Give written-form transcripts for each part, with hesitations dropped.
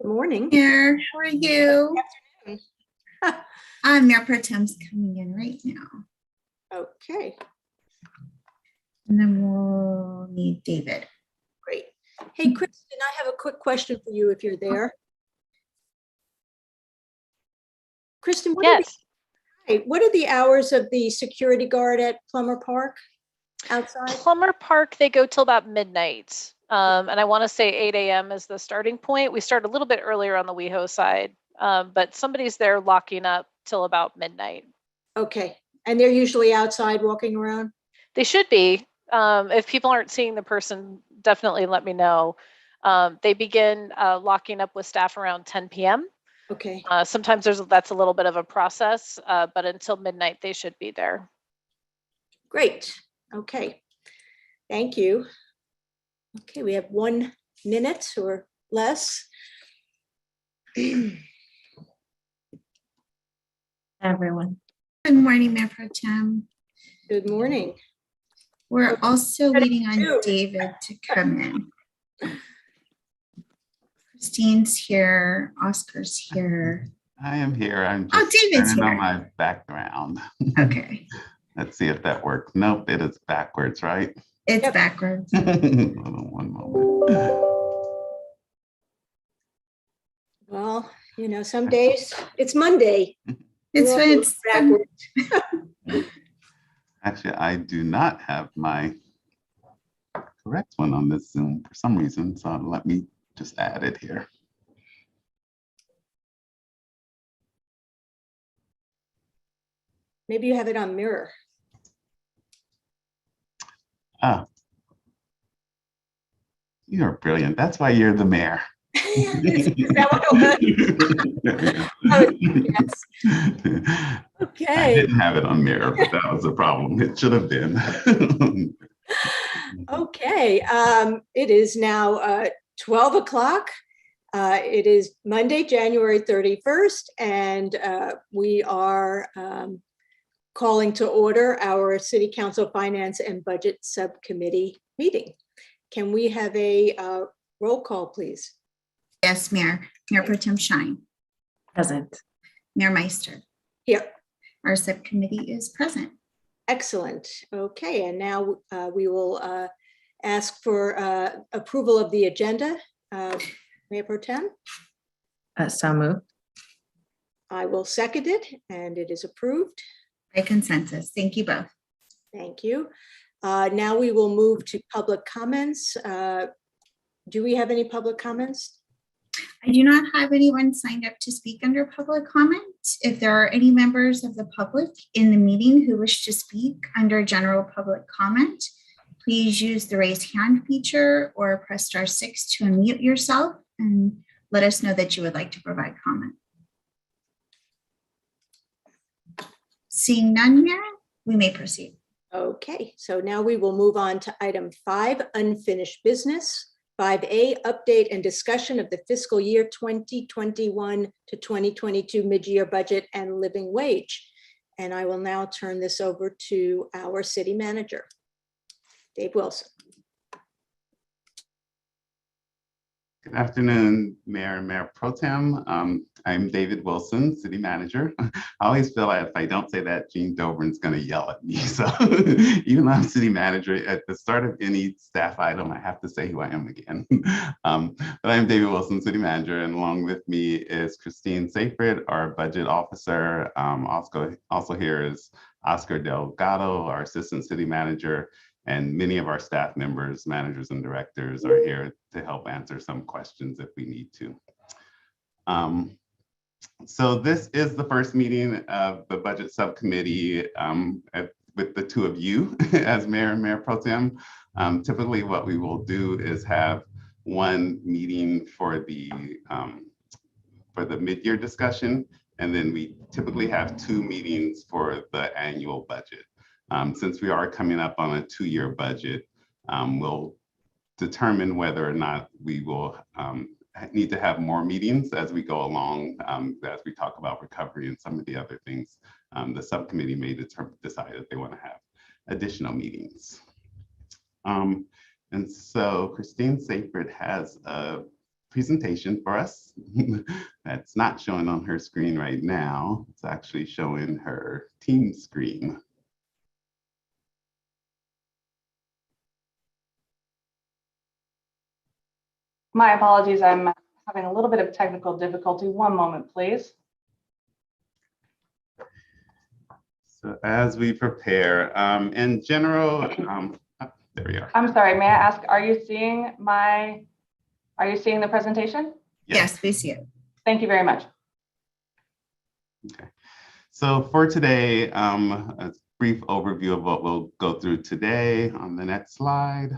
Good morning. Here, how are you? Good afternoon. Mayor Pro Tem's coming in right now. Okay, And then we'll need David. great. Hey, Kristen, I have a quick question for you if you're there. Kristen, Yes. what are the hours of the security guard at Plummer Park outside? Plummer Park, they go till about midnight. And I want to say 8 a.m. is the starting point. We start a little bit earlier on the WeHo side, but somebody's there locking up till about midnight. Okay, and they're usually outside walking around? They should be. If people aren't seeing the person, definitely let me know. They begin locking up with staff around 10 p.m. Okay, Sometimes that's a little bit of a process, but until midnight, they should be there. great. Okay, thank you. Okay, we have 1 minute or less. Everyone. Good morning, Mayor Pro Tem. Good morning. We're also waiting on afternoon. David to come in. Christine's here. Oscar's here. I am here. I'm just David's turning on here. my background. Okay. Let's see if that works. Nope, it is backwards, right? It's Yep. backwards. Hold on one moment. Well, you know, some days it's Monday. It's backwards. Actually, I do not have my correct one on this Zoom for some reason, so let me just add it here. Maybe you have it on mirror. Oh, you're brilliant. That's why you're the mayor. Is that what it was? Oh, yes. I Okay, didn't have it on mirror, but that was a problem. It should have been. okay. It is now 12 o'clock. It is Monday, January 31st, and we are calling to order our City Council Finance and Budget Subcommittee meeting. Can we have a roll call, please? Yes, Mayor. Mayor Pro Tem Shine. Present. Mayor Meister. Here. Our subcommittee is present. Excellent. Okay, and now we will ask for approval of the agenda. Mayor Pro Tem? So moved. I will second it, and it is approved. By consensus. Thank you both. Thank you. Now we will move to public comments. Do we have any public comments? I do not have anyone signed up to speak under public comment. If there are any members of the public in the meeting who wish to speak under general public comment, please use the raise hand feature or press *6 to unmute yourself and let us know that you would like to provide comment. Seeing none, Mayor, we may proceed. Okay, so now we will move on to item 5, unfinished business. 5A, update and discussion of the fiscal year 2021 to 2022 mid-year budget and living wage. And I will now turn this over to our city manager, Dave Wilson. Good afternoon, Mayor and Mayor Pro Tem. I'm David Wilson, City Manager. I always feel like if I don't say that, Gene Dobrin's going to yell at me. So even though I'm City Manager, at the start of any staff item, I have to say who I am again. But I'm David Wilson, City Manager, and along with me is Christine Seyfried, our Budget Officer. Also here is Oscar Delgado, our Assistant City Manager. And many of our staff members, managers, and directors are here to help answer some questions if we need to. So this is the first meeting of the Budget Subcommittee with the two of you as Mayor and Mayor Pro Tem. Typically what we will do is have one meeting for the mid-year discussion, and then we typically have 2 meetings for the annual budget. Since we are coming up on a 2-year budget, we'll determine whether or not we will need to have more meetings as we go along, as we talk about recovery and some of the other things. The subcommittee may decide if they want to have additional meetings. And so Christine Seyfried has a presentation for us. That's not showing on her screen right now. It's actually showing her team screen. My apologies, I'm having a little bit of technical difficulty. One moment, please. So as we prepare, in general, there we are. I'm sorry, may I ask, are you seeing the presentation? Yes, we see it. Thank you very much. Okay. So for today, a brief overview of what we'll go through today on the next slide.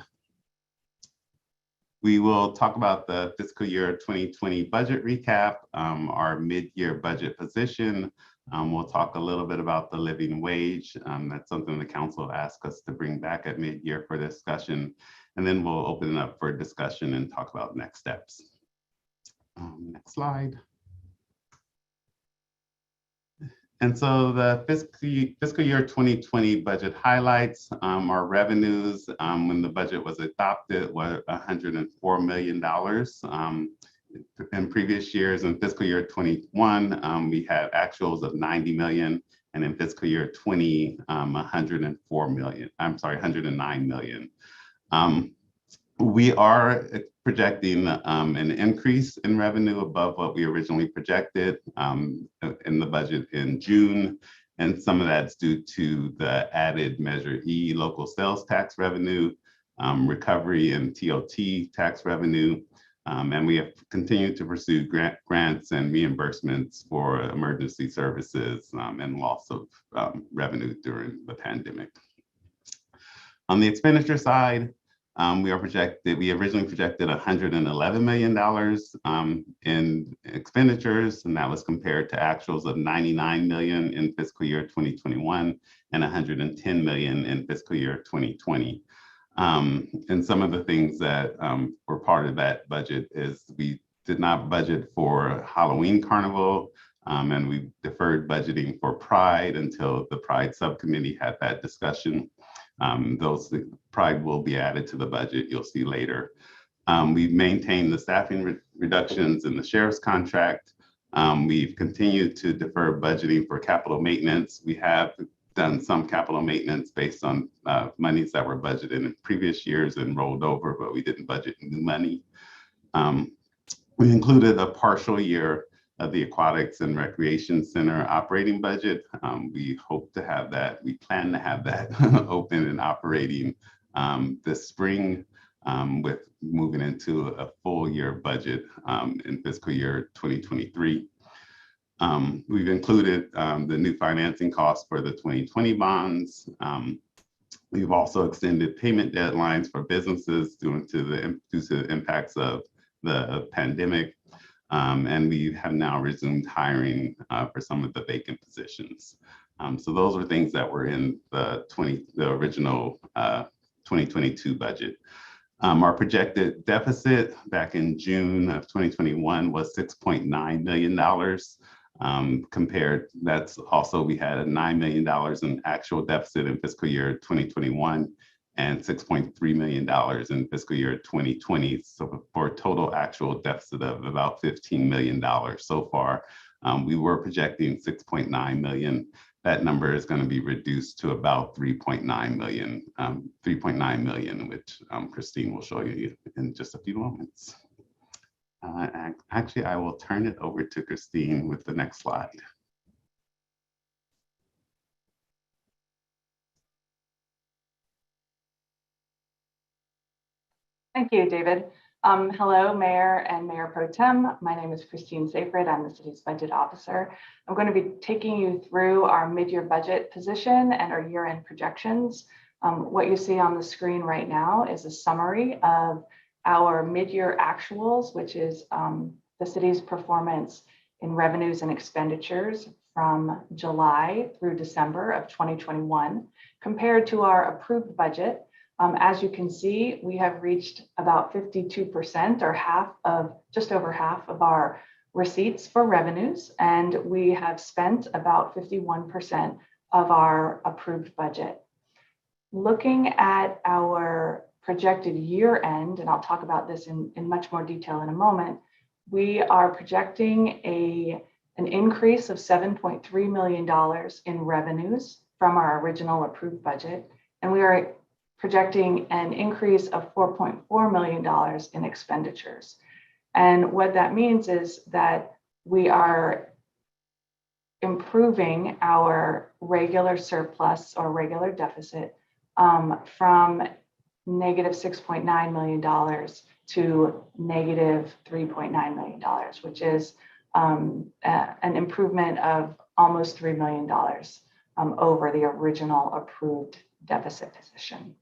We will talk about the fiscal year 2020 budget recap, our mid-year budget position. We'll talk a little bit about the living wage. That's something the council asked us to bring back at mid-year for discussion. And then we'll open it up for discussion and talk about next steps. Next slide. And so the fiscal year 2020 budget highlights, our revenues when the budget was adopted were $104 million. In previous years, in fiscal year 21, we had actuals of 90 million, and in fiscal year 20, 104 million. I'm sorry, 109 million. We are projecting an increase in revenue above what we originally projected in the budget in June. And some of that's due to the added Measure E local sales tax revenue, recovery and TOT tax revenue. And we have continued to pursue grants and reimbursements for emergency services and loss of revenue during the pandemic. On the expenditure side, we originally projected $111 million in expenditures, and that was compared to actuals of 99 million in fiscal year 2021 and 110 million in fiscal year 2020. And some of the things that were part of that budget is we did not budget for Halloween Carnival, and we deferred budgeting for Pride until the Pride Subcommittee had that discussion. Those Pride will be added to the budget, you'll see later. We've maintained the staffing reductions in the sheriff's contract. We've continued to defer budgeting for capital maintenance. We have done some capital maintenance based on monies that were budgeted in previous years and rolled over, but we didn't budget new money. We included a partial year of the Aquatics and Recreation Center operating budget. We hope to have that, we plan to have that open and operating this spring with moving into a full year budget in fiscal year 2023. We've included the new financing costs for the 2020 bonds. We've also extended payment deadlines for businesses due to the impacts of the pandemic. And we have now resumed hiring for some of the vacant positions. So those are things that were in the original 2022 budget. Our projected deficit back in June of 2021 was $6.9 million. Compared, that's also, we had a $9 million in actual deficit in fiscal year 2021 and $6.3 million in fiscal year 2020. So for a total actual deficit of about $15 million so far. We were projecting 6.9 million. That number is going to be reduced to about 3.9 million, which Christine will show you in just a few moments. Actually, I will turn it over to Christine with the next slide. Thank you, David. Hello, Mayor and Mayor Pro Tem. My name is Christine Seyfried. I'm the city's budget officer. I'm going to be taking you through our mid-year budget position and our year-end projections. What you see on the screen right now is a summary of our mid-year actuals, which is the city's performance in revenues and expenditures from July through December of 2021, compared to our approved budget. As you can see, we have reached about 52% or just over half of our receipts for revenues, and we have spent about 51% of our approved budget. Looking at our projected year end, and I'll talk about this in much more detail in a moment, We are projecting an increase of $7.3 million in revenues from our original approved budget, and we are projecting an increase of $4.4 million in expenditures. And what that means is that we are improving our regular surplus or regular deficit from negative $6.9 million to negative $3.9 million, which is an improvement of almost $3 million over the original approved deficit position.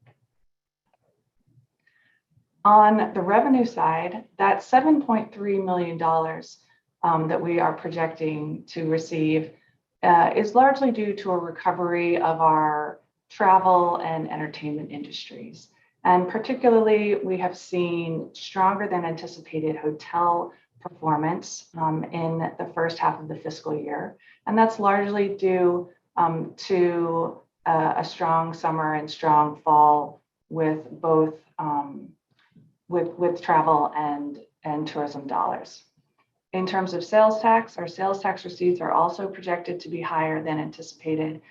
On the revenue side, that $7.3 million that we are projecting to receive is largely due to a recovery of our travel and entertainment industries. And particularly, we have seen stronger than anticipated hotel performance in the first half of the fiscal year. And that's largely due to a strong summer and strong fall with both with travel and tourism dollars. In terms of sales tax, our sales tax receipts are also projected to be higher than anticipated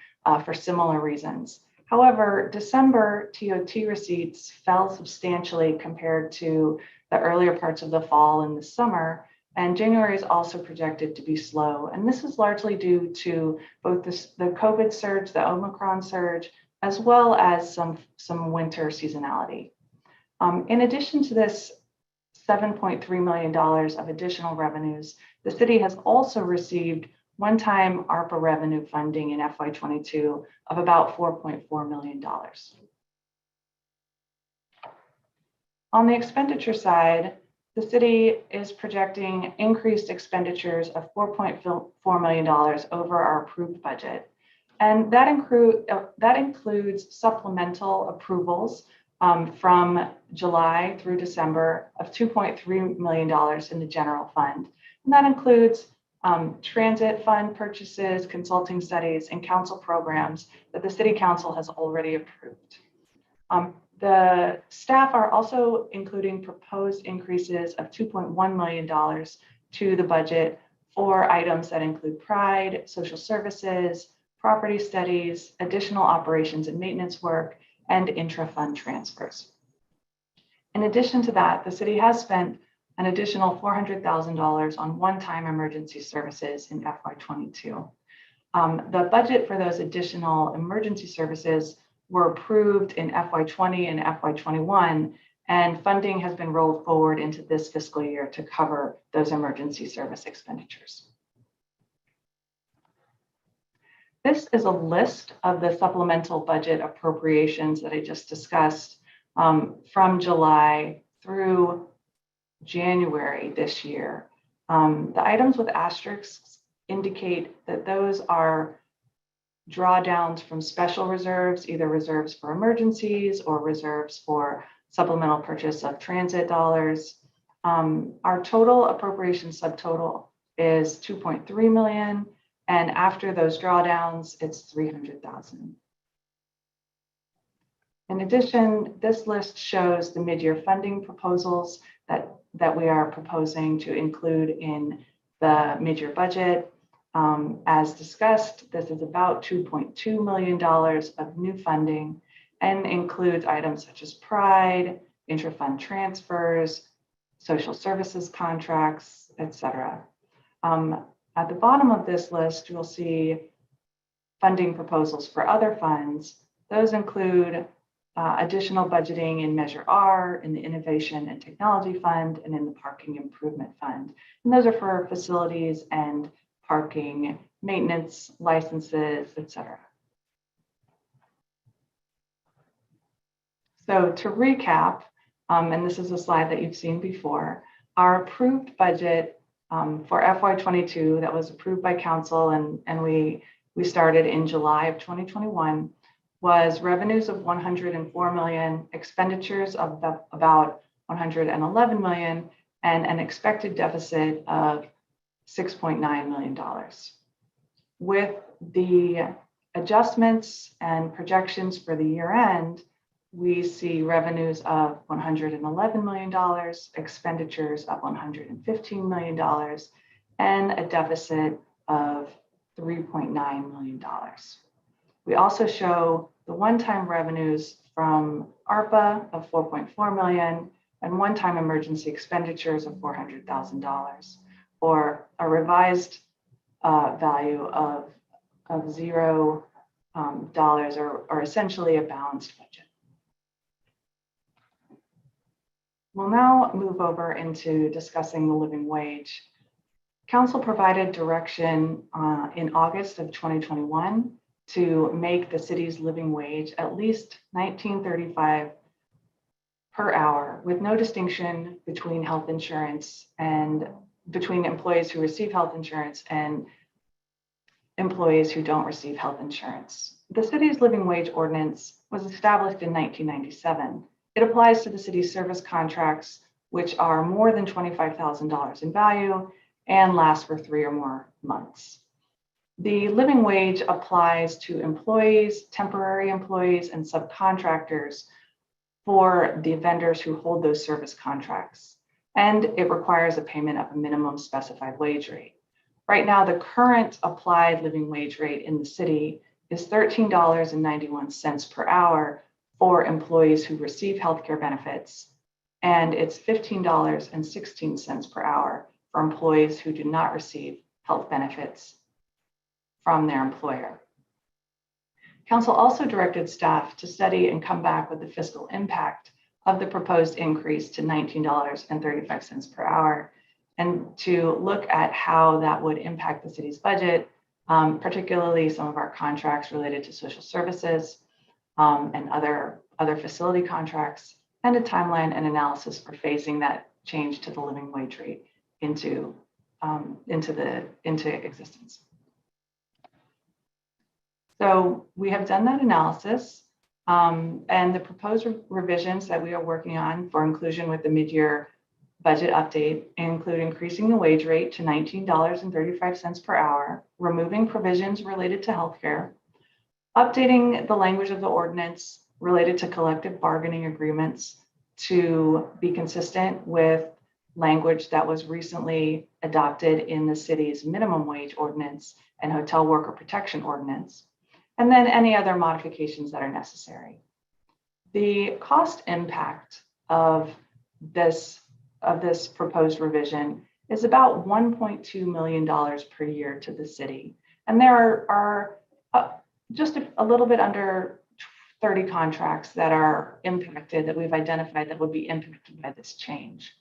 for similar reasons. However, December TOT receipts fell substantially compared to the earlier parts of the fall and the summer, and January is also projected to be slow. And this is largely due to both the COVID surge, the Omicron surge, as well as some winter seasonality. In addition to this $7.3 million of additional revenues, the city has also received one-time ARPA revenue funding in FY22 of about $4.4 million. On the expenditure side, the city is projecting increased expenditures of $4.4 million over our approved budget. And that includes supplemental approvals from July through December of $2.3 million in the general fund. And that includes transit fund purchases, consulting studies, and council programs that the City Council has already approved. The staff are also including proposed increases of $2.1 million to the budget for items that include Pride, social services, property studies, additional operations and maintenance work, and intra-fund transfers. In addition to that, the city has spent an additional $400,000 on one-time emergency services in FY22. The budget for those additional emergency services were approved in FY20 and FY21, and funding has been rolled forward into this fiscal year to cover those emergency service expenditures. This is a list of the supplemental budget appropriations that I just discussed from July through January this year. The items with asterisks indicate that those are drawdowns from special reserves, either reserves for emergencies or reserves for supplemental purchase of transit dollars. Our total appropriation subtotal is $2.3 million, and after those drawdowns, it's $300,000. In addition, this list shows the mid-year funding proposals that we are proposing to include in the mid-year budget. As discussed, this is about $2.2 million of new funding and includes items such as Pride, intra-fund transfers, social services contracts, etc. At the bottom of this list, you'll see funding proposals for other funds. Those include additional budgeting in Measure R, in the Innovation and Technology Fund, and in the Parking Improvement Fund. And those are for facilities and parking maintenance, licenses, etc. So to recap, and this is a slide that you've seen before, our approved budget for FY22 that was approved by council and we started in July of 2021 was revenues of $104 million, expenditures of about $111 million, and an expected deficit of $6.9 million. With the adjustments and projections for the year end, we see revenues of $111 million, expenditures of $115 million, and a deficit of $3.9 million. We also show the one-time revenues from ARPA of $4.4 million and one-time emergency expenditures of $400,000, or a revised value of $0, or essentially a balanced budget. We'll now move over into discussing the living wage. Council provided direction in August of 2021 to make the city's living wage at least $19.35 per hour, with no distinction between health insurance and between employees who receive health insurance and employees who don't receive health insurance. The city's living wage ordinance was established in 1997. It applies to the city's service contracts, which are more than $25,000 in value and last for 3 or more months. The living wage applies to employees, temporary employees, and subcontractors for the vendors who hold those service contracts. And it requires a payment of a minimum specified wage rate. Right now, the current applied living wage rate in the city is $13.91 per hour for employees who receive healthcare benefits, and it's $15.16 per hour for employees who do not receive health benefits from their employer. Council also directed staff to study and come back with the fiscal impact of the proposed increase to $19.35 per hour, and to look at how that would impact the city's budget, particularly some of our contracts related to social services and other facility contracts, and a timeline and analysis for phasing that change to the living wage rate into existence. So we have done that analysis, and the proposed revisions that we are working on for inclusion with the mid-year budget update include increasing the wage rate to $19.35 per hour, removing provisions related to healthcare, updating the language of the ordinance related to collective bargaining agreements to be consistent with language that was recently adopted in the city's minimum wage ordinance and hotel worker protection ordinance, and then any other modifications that are necessary. The cost impact of this proposed revision is about $1.2 million per year to the city. And there are just a little bit under 30 contracts that are impacted, that we've identified that would be impacted by this change.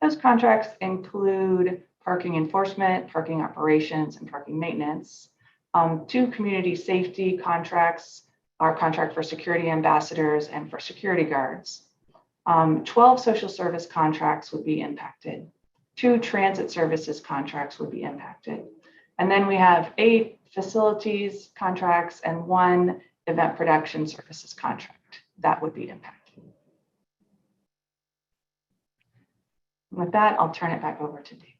Those contracts include parking enforcement, parking operations, and parking maintenance. 2 community safety contracts, our contract for security ambassadors and for security guards. 12 social service contracts would be impacted. 2 transit services contracts would be impacted. And then we have 8 facilities contracts and 1 event production services contract that would be impacted. With that, I'll turn it back over to David.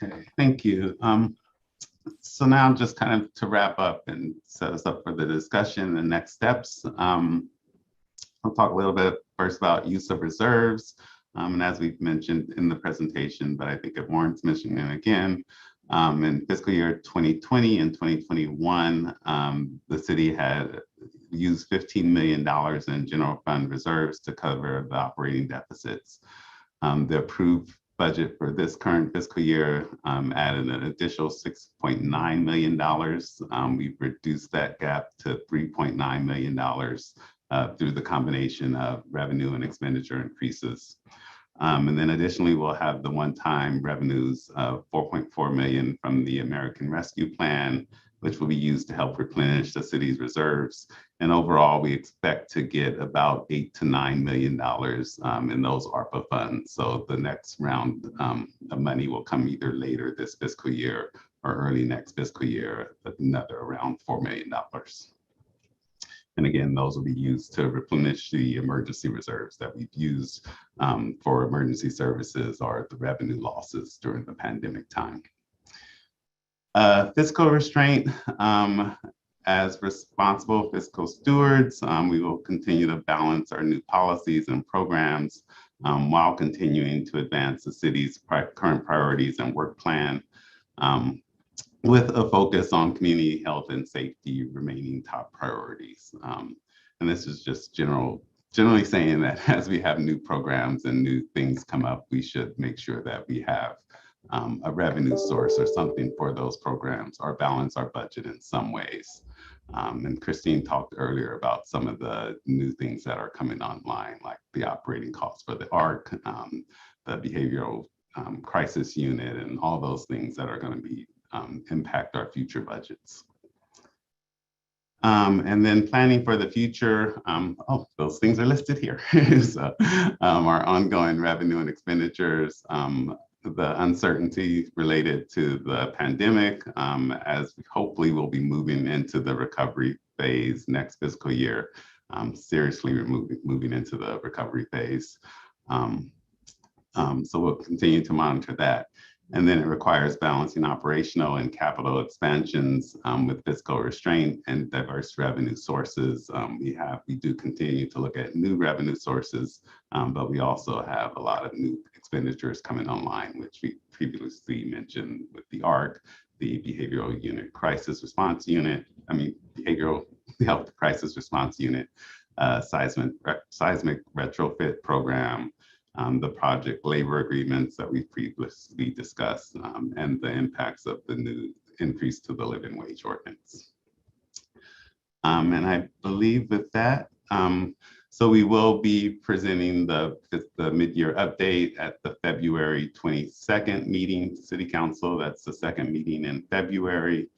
Okay, thank you. So now just kind of to wrap up and set us up for the discussion and next steps. I'll talk a little bit first about use of reserves. And as we've mentioned in the presentation, but I think it warrants mentioning again, in fiscal year 2020 and 2021, the city had used $15 million in general fund reserves to cover the operating deficits. The approved budget for this current fiscal year added an additional $6.9 million. We've reduced that gap to $3.9 million through the combination of revenue and expenditure increases. And then additionally, we'll have the one-time revenues of $4.4 million from the American Rescue Plan, which will be used to help replenish the city's reserves. And overall, we expect to get about $8 to $9 million in those ARPA funds. So the next round of money will come either later this fiscal year or early next fiscal year, another around $4 million. And again, those will be used to replenish the emergency reserves that we've used for emergency services or the revenue losses during the pandemic time. Fiscal restraint. As responsible fiscal stewards, we will continue to balance our new policies and programs while continuing to advance the city's current priorities and work plan, with a focus on community health and safety remaining top priorities. And this is just generally saying that as we have new programs and new things come up, we should make sure that we have a revenue source or something for those programs or balance our budget in some ways. And Christine talked earlier about some of the new things that are coming online, like the operating costs for the ARC, the behavioral crisis unit, and all those things that are going to be impact our future budgets. And then planning for the future, those things are listed here. So our ongoing revenue and expenditures, the uncertainty related to the pandemic, as we hopefully will be moving into the recovery phase next fiscal year, seriously moving into the recovery phase. So we'll continue to monitor that. And then it requires balancing operational and capital expansions with fiscal restraint and diverse revenue sources. We do continue to look at new revenue sources, but we also have a lot of new expenditures coming online, which we previously mentioned with the ARC, the Behavioral Health Crisis Response Unit, seismic retrofit program, the project labor agreements that we've previously discussed, and the impacts of the new increase to the living wage ordinance. And I believe with that, so we will be presenting the mid-year update at the February 22nd meeting, City Council. That's the second meeting in February,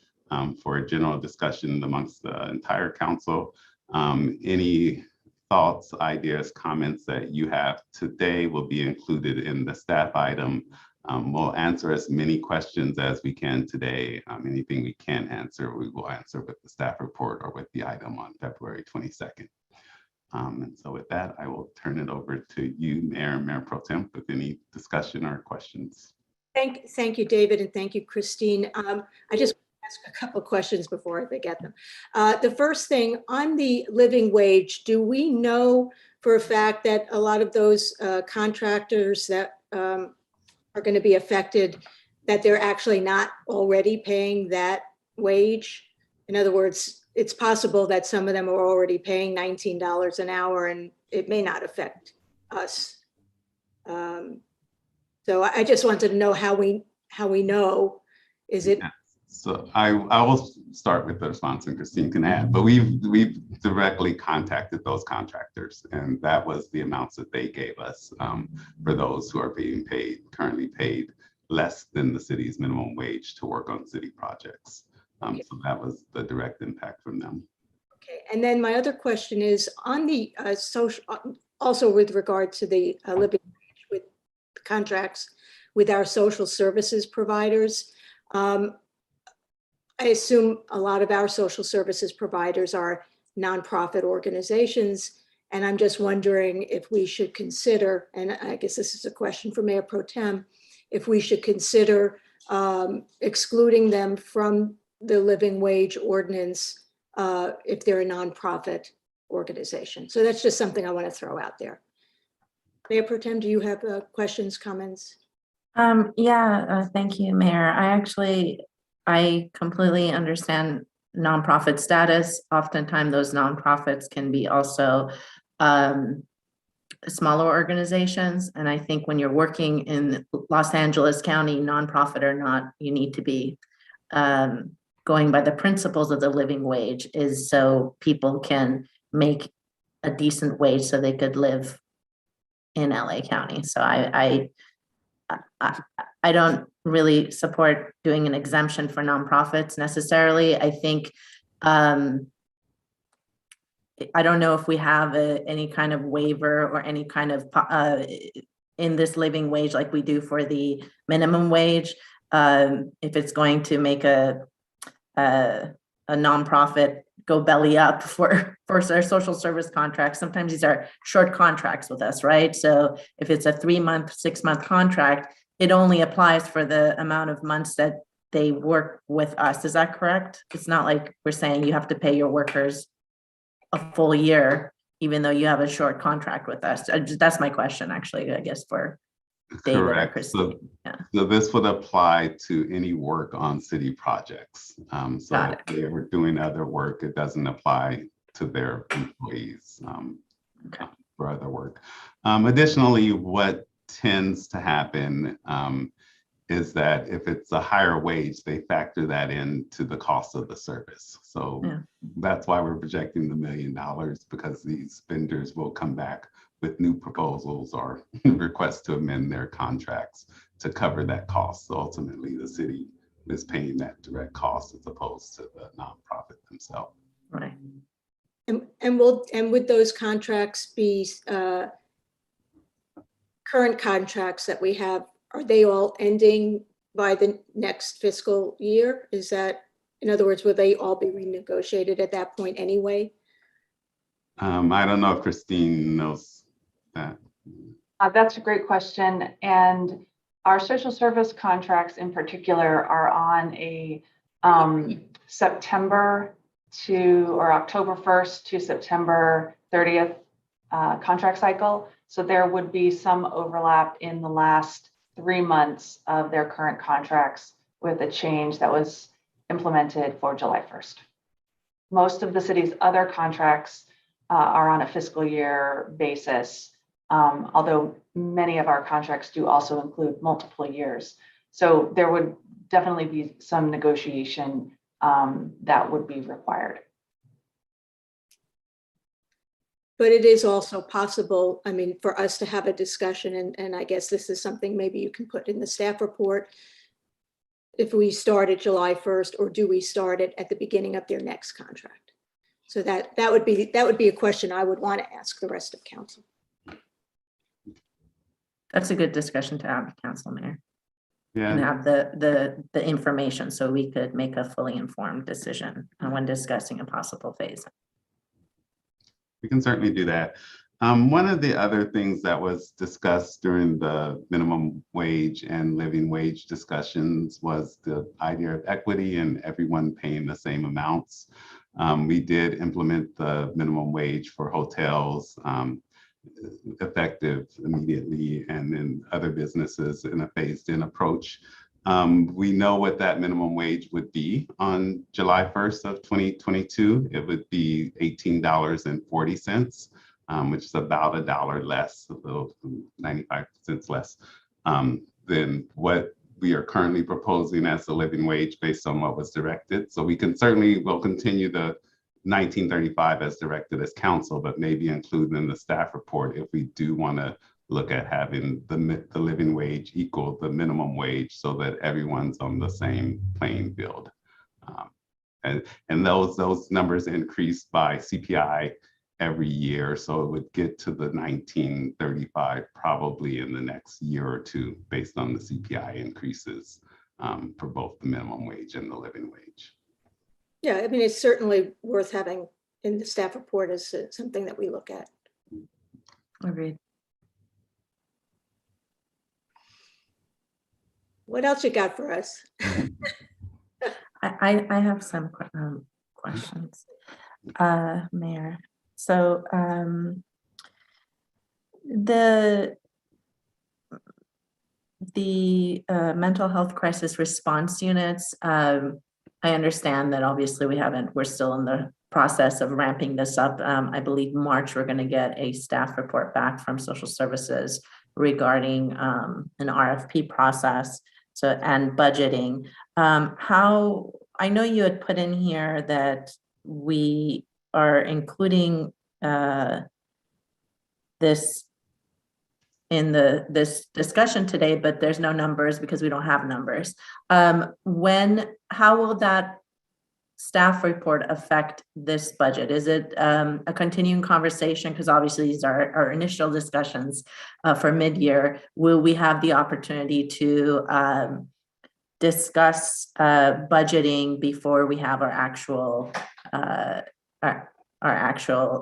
for a general discussion amongst the entire council. Any thoughts, ideas, comments that you have today will be included in the staff item. We'll answer as many questions as we can today. Anything we can't answer, we will answer with the staff report or with the item on February 22nd. And so with that, I will turn it over to you, Mayor and Mayor Pro Tem, with any discussion or questions. Thank you, David, and thank you, Christine. I just ask a couple of questions before I forget them. The first thing, on the living wage, do we know for a fact that a lot of those contractors that are going to be affected, that they're actually not already paying that wage? In other words, it's possible that some of them are already paying $19 an hour and it may not affect us. So I just wanted to know how we know. Is it? So I will start with the response and Christine can add, but we've directly contacted those contractors, and that was the amounts that they gave us for those who are being currently paid less than the city's minimum wage to work on city projects. Okay. So that was the direct impact from them. Okay, and then my other question is on the social, also with regard to the living wage with contracts with our social services providers. I assume a lot of our social services providers are nonprofit organizations, and I'm just wondering if we should consider, and I guess this is a question for Mayor Pro Tem, if we should consider excluding them from the living wage ordinance if they're a nonprofit organization. So that's just something I want to throw out there. Mayor Pro Tem, do you have questions, comments? Thank you, Mayor. I completely understand nonprofit status. Oftentimes those nonprofits can be also smaller organizations. And I think when you're working in Los Angeles County, nonprofit or not, you need to be going by the principles of the living wage, is so people can make a decent wage so they could live in LA County. So I don't really support doing an exemption for nonprofits necessarily. I think I don't know if we have any kind of waiver or any kind of in this living wage like we do for the minimum wage. If it's going to make a nonprofit go belly up for their social service contracts, sometimes these are short contracts with us, right? So if it's a 3-month, 6-month contract, it only applies for the amount of months that they work with us. Is that correct? It's not like we're saying you have to pay your workers a full year, even though you have a short contract with us. That's my question, actually, I guess, for David or Correct. Christine. Yeah. So this would apply to any work on city projects. So Got if they were doing other work, it doesn't apply to their employees Okay. for other work. Additionally, what tends to happen is that if it's a higher wage, they factor that into the cost of the service. So Yeah. that's why we're projecting the $1 million, because these vendors will come back with new proposals or requests to amend their contracts to cover that cost. So ultimately, the city is paying that direct cost as opposed to the nonprofit themselves. Right. And would those contracts be current contracts that we have? Are they all ending by the next fiscal year? Is that, in other words, will they all be renegotiated at that point anyway? I don't know if Christine knows that. That's a great question. And our social service contracts in particular are on a September or October 1st to September 30th contract cycle. So there would be some overlap in the last 3 months of their current contracts with a change that was implemented for July 1st. Most of the city's other contracts are on a fiscal year basis, although many of our contracts do also include multiple years. So there would definitely be some negotiation that would be required. But it is also possible, I mean, for us to have a discussion, and I guess this is something maybe you can put in the staff report, if we start at July 1st, or do we start it at the beginning of their next contract? So that would be a question I would want to ask the rest of council. That's a good discussion to have, Council Mayor, and Yeah, have the information so we could make a fully informed decision when discussing a possible phase. we can certainly do that. One of the other things that was discussed during the minimum wage and living wage discussions was the idea of equity and everyone paying the same amounts. We did implement the minimum wage for hotels effective immediately, and then other businesses in a phased-in approach. We know what that minimum wage would be on July 1st of 2022. It would be $18.40, which is about $1 less, a little 95 cents less than what we are currently proposing as the living wage based on what was directed. So we can certainly will continue the 1935 as directed as council, but maybe include in the staff report if we do want to look at having the living wage equal the minimum wage so that everyone's on the same playing field. And those numbers increase by CPI every year. So it would get to the 1935 probably in the next year or two based on the CPI increases for both the minimum wage and the living wage. Yeah, I mean, it's certainly worth having in the staff report as something that we look at. Agreed. What else you got for us? I have some questions, Mayor. So the mental health crisis response units, I understand that obviously we're still in the process of ramping this up. I believe March, we're going to get a staff report back from social services regarding an RFP process and budgeting. How, I know you had put in here that we are including this in this discussion today, but there's no numbers because we don't have numbers. How will that staff report affect this budget? Is it a continuing conversation? Because obviously these are our initial discussions for mid-year. Will we have the opportunity to discuss budgeting before we have our actual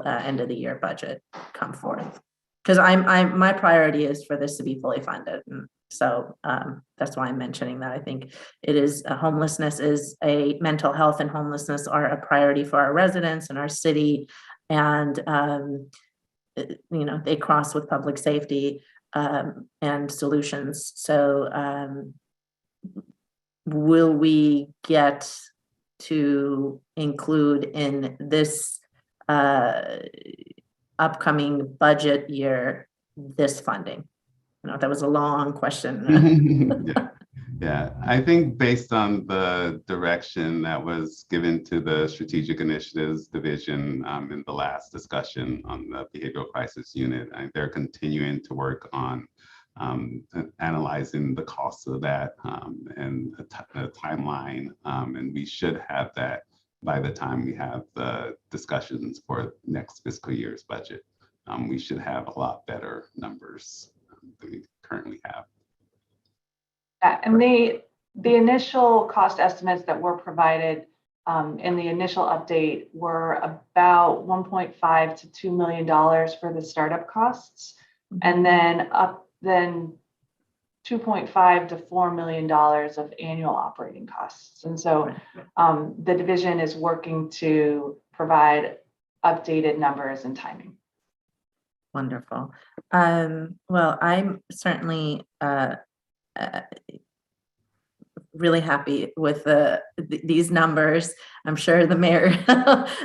end of the year budget come forth? Because my priority is for this to be fully funded. So that's why I'm mentioning that. I think it is homelessness is a mental health and homelessness are a priority for our residents and our city. And, they cross with public safety and solutions. So will we get to include in this upcoming budget year this funding? That was a long question. Yeah, I think based on the direction that was given to the Strategic Initiatives Division in the last discussion on the Behavioral Crisis Unit, they're continuing to work on analyzing the costs of that and a timeline. And we should have that by the time we have the discussions for next fiscal year's budget. We should have a lot better numbers than we currently have. Yeah, and the initial cost estimates that were provided in the initial update were about $1.5 to $2 million for the startup costs, and then then $2.5 to $4 million of annual operating costs. And so the division is working to provide updated numbers and timing. Wonderful. Well, I'm certainly really happy with these numbers. I'm sure the mayor,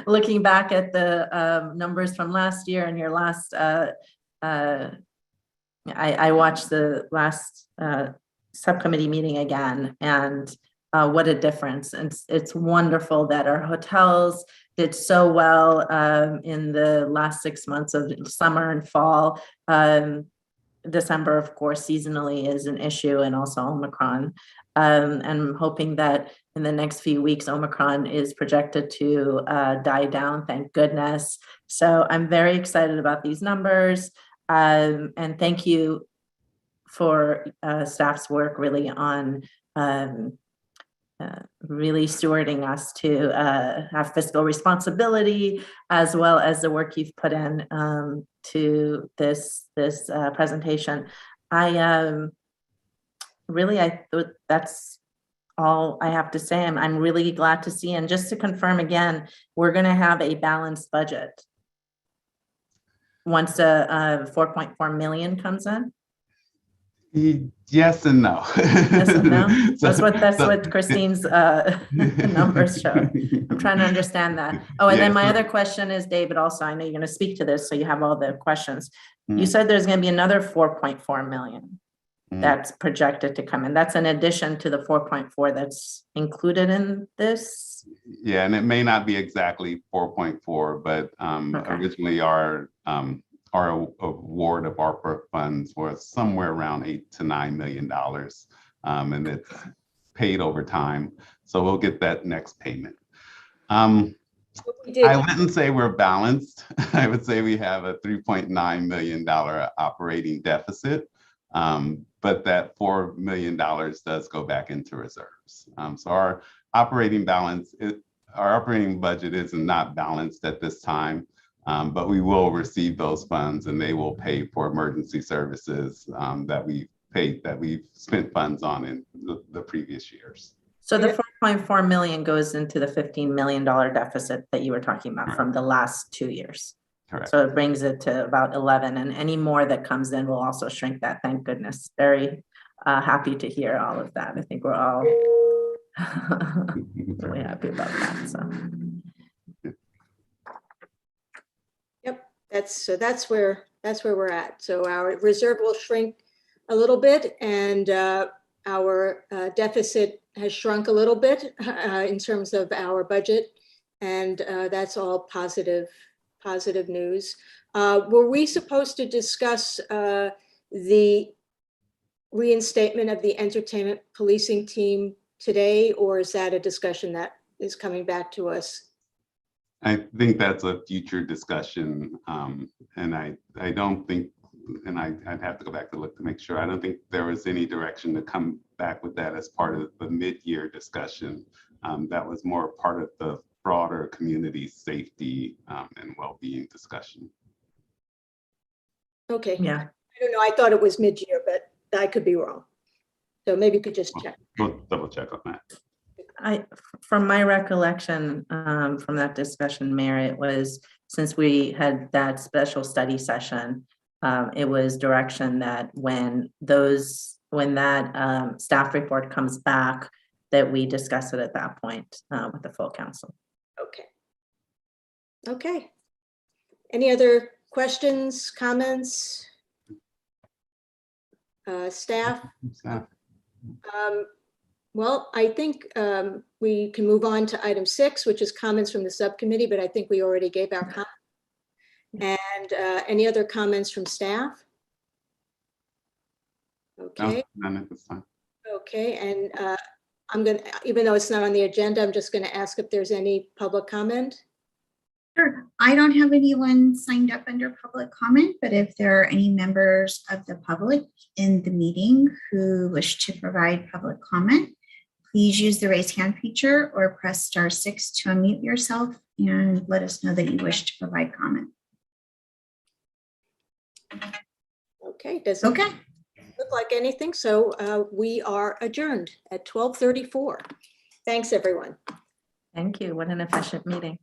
looking back at the numbers from last year and your last, I watched the last subcommittee meeting again, and what a difference. And it's wonderful that our hotels did so well in the last 6 months of summer and fall. December, of course, seasonally is an issue, and also Omicron. And I'm hoping that in the next few weeks, Omicron is projected to die down, thank goodness. So I'm very excited about these numbers. And thank you for staff's work really on really stewarding us to have fiscal responsibility, as well as the work you've put in to this presentation. I that's all I have to say. I'm really glad to see. And just to confirm again, we're going to have a balanced budget once the 4.4 million comes in. Yes and no. Yes and no. That's what Christine's numbers show. I'm trying to understand that. Oh, and then my other question is, David, also, I know you're going to speak to this, so you have all the questions. You said there's going to be another 4.4 million that's projected to come in. That's in addition to the 4.4 that's included in this? Yeah, and it may not be exactly 4.4, but originally our award of ARPA funds was somewhere around $8 to $9 million, and it's paid over time. So we'll get that next payment. I wouldn't say we're balanced. I would say we have a $3.9 million operating deficit, but that $4 million does go back into reserves. So our operating budget is not balanced at this time. But we will receive those funds, and they will pay for emergency services that we've spent funds on in the previous years. So the 4.4 million goes into the $15 million deficit that you were talking about from the last 2 years. Correct. So it brings it to about 11, and any more that comes in will also shrink that. Thank goodness. Very happy to hear all of that. I think we're all really happy about that. So. That's where we're at. So our reserve will shrink a little bit, and our deficit has shrunk a little bit in terms of our budget, and that's all positive news. Were we supposed to discuss the reinstatement of the entertainment policing team today, or is that a discussion that is coming back to us? I think that's a future discussion, and I don't think, and I'd have to go back to look to make sure. I don't think there was any direction to come back with that as part of the mid-year discussion. That was more part of the broader community safety and well-being discussion. Okay. Yeah. I don't know. I thought it was mid-year, but I could be wrong. So maybe you could just check. We'll double check on that. From my recollection, from that discussion, Mayor, it was, since we had that special study session, it was direction that when that staff report comes back, that we discuss it at that point with the full council. Okay. Okay. Any other questions, comments? Staff? Well, I think we can move on to item 6, which is comments from the subcommittee, but I think we already gave our comments. And any other comments from staff? Okay. No, none at this time. Okay, and I'm gonna, even though it's not on the agenda, I'm just gonna ask if there's any public comment. Sure. I don't have anyone signed up under public comment, but if there are any members of the public in the meeting who wish to provide public comment, please use the raise hand feature or press *6 to unmute yourself and let us know that you wish to provide comment. Okay, doesn't Okay. look like anything, so we are adjourned at 12:34. Thanks, everyone. Thank you. What an efficient meeting.